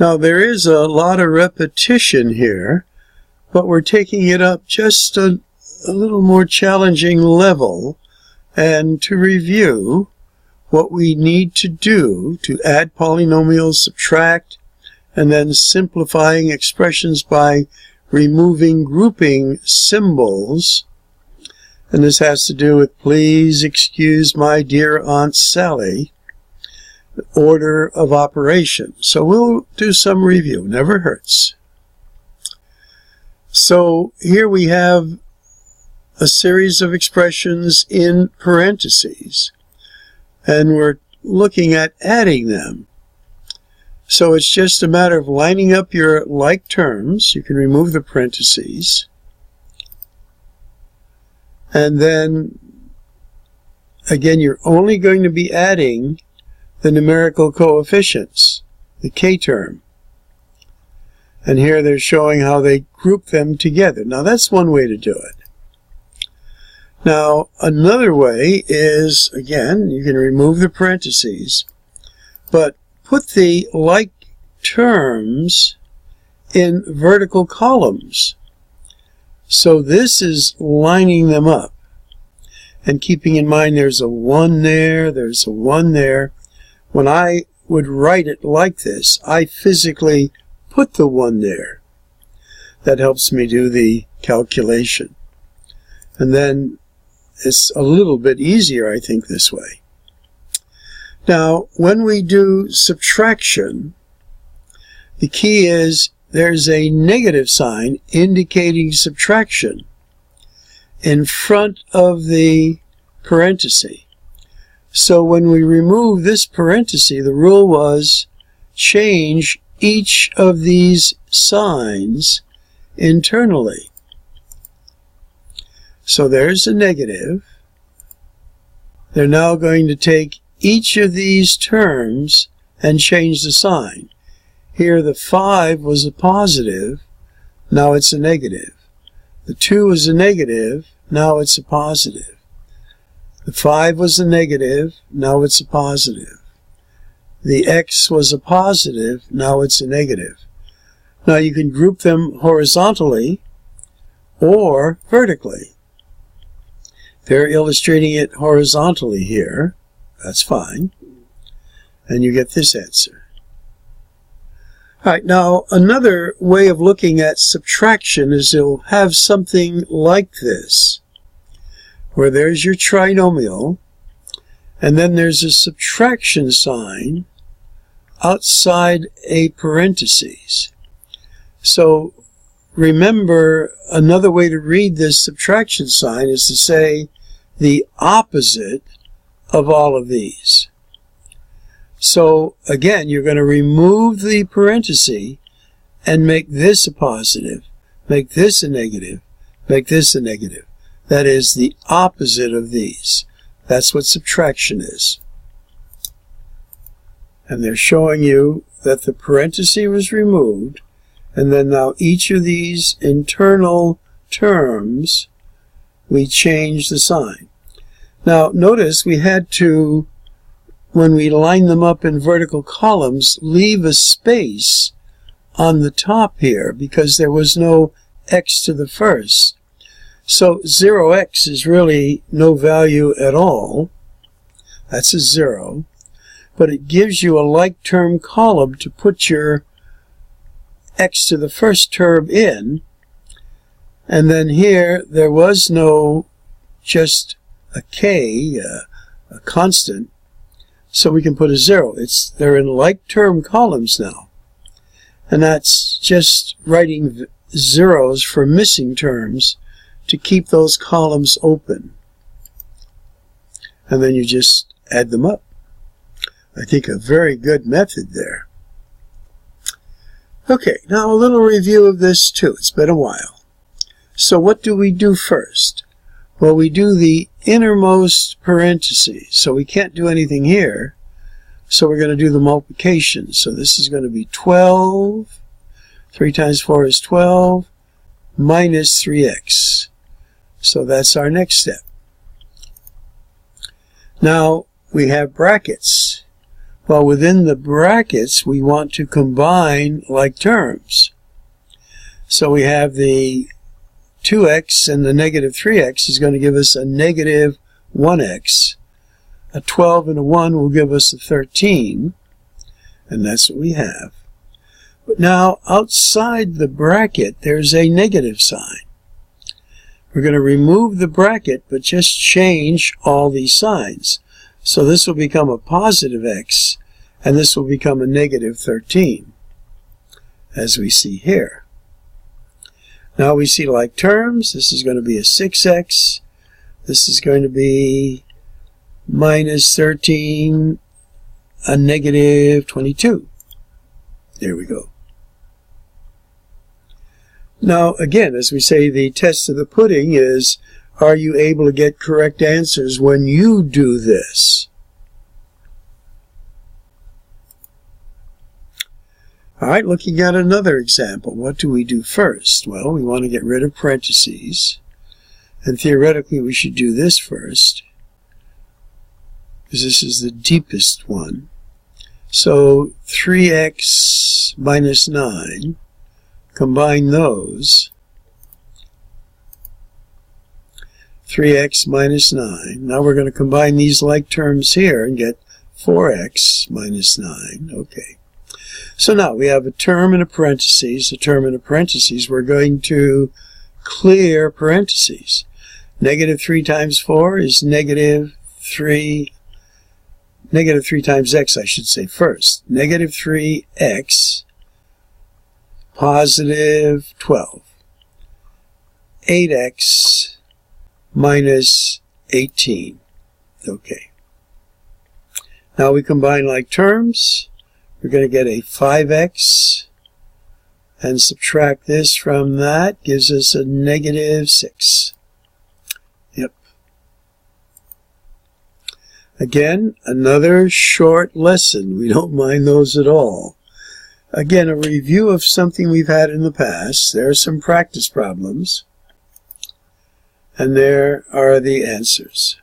Now there is a lot of repetition here, but we're taking it up just a little more challenging level, and to review what we need to do to add polynomials, subtract, and then simplifying expressions by removing grouping symbols. And this has to do with, please excuse my dear Aunt Sally, order of operation. So we'll do some review, never hurts. So here we have a series of expressions in parentheses, and we're looking at adding them. So it's just a matter of lining up your like terms. You can remove the parentheses, and then again you're only going to be adding the numerical coefficients, the k term. And here they're showing how they group them together. Now that's one way to do it. Now another way is, again, you can remove the parentheses, but put the like terms in vertical columns. So this is lining them up. And keeping in mind there's a 1 there, there's a 1 there. When I would write it like this, I physically put the 1 there. That helps me do the calculation. And then it's a little bit easier, I think, this way. Now, when we do subtraction, the key is there's a negative sign indicating subtraction in front of the parenthesis. So when we remove this parenthesis, the rule was change each of these signs internally. So there's a negative. They're now going to take each of these terms and change the sign. Here the 5 was a positive, now it's a negative. The 2 was a negative, now it's a positive. The 5 was a negative, now it's a positive. The x was a positive, now it's a negative. Now you can group them horizontally or vertically. They're illustrating it horizontally here. That's fine. And you get this answer. All right, now another way of looking at subtraction is you'll have something like this, where there's your trinomial, and then there's a subtraction sign outside a parenthesis. So remember, another way to read this subtraction sign is to say the opposite of all of these. So again, you're going to remove the parenthesis and make this a positive, make this a negative, make this a negative. That is the opposite of these. That's what subtraction is. And they're showing you that the parenthesis was removed, and then now each of these internal terms, we change the sign. Now notice we had to, when we line them up in vertical columns, leave a space on the top here because there was no x to the first. So 0x is really no value at all. That's a 0. But it gives you a like term column to put your x to the first term in. And then here there was no just a k, a constant. So we can put a 0. They're in like term columns now. And that's just writing zeros for missing terms to keep those columns open. And then you just add them up. I think a very good method there. Okay, now a little review of this too. It's been a while. So what do we do first? Well, we do the innermost parentheses. So we can't do anything here. So we're going to do the multiplication. So this is going to be 12. 3 times 4 is 12. Minus 3x. So that's our next step. Now we have brackets. Well, within the brackets, we want to combine like terms. So we have the 2x and the negative 3x is going to give us a negative 1x. A 12 and a 1 will give us a 13. And that's what we have. But now, outside the bracket, there's a negative sign. We're going to remove the bracket, but just change all these signs. So this will become a positive x, and this will become a negative 13, as we see here. Now we see like terms. This is going to be a 6x. This is going to be minus 13, a negative 22. There we go. Now, again, as we say, the test of the pudding is, are you able to get correct answers when you do this? All right, looking at another example, what do we do first? Well, we want to get rid of parentheses. And theoretically, we should do this first, because this is the deepest one. So 3x minus 9, combine those. 3x minus 9. Now we're going to combine these like terms here and get 4x minus 9. Okay. So now we have a term and a parentheses. A term and a parentheses. We're going to clear parentheses. Negative 3 times 4 is negative 3. Negative 3 times x, I should say first. Negative 3x, positive 12. 8x minus 18. Okay. Now we combine like terms. We're going to get a 5x and subtract this from that. Gives us a negative 6. Yep. Again, another short lesson. We don't mind those at all. Again, a review of something we've had in the past. There are some practice problems. And there are the answers.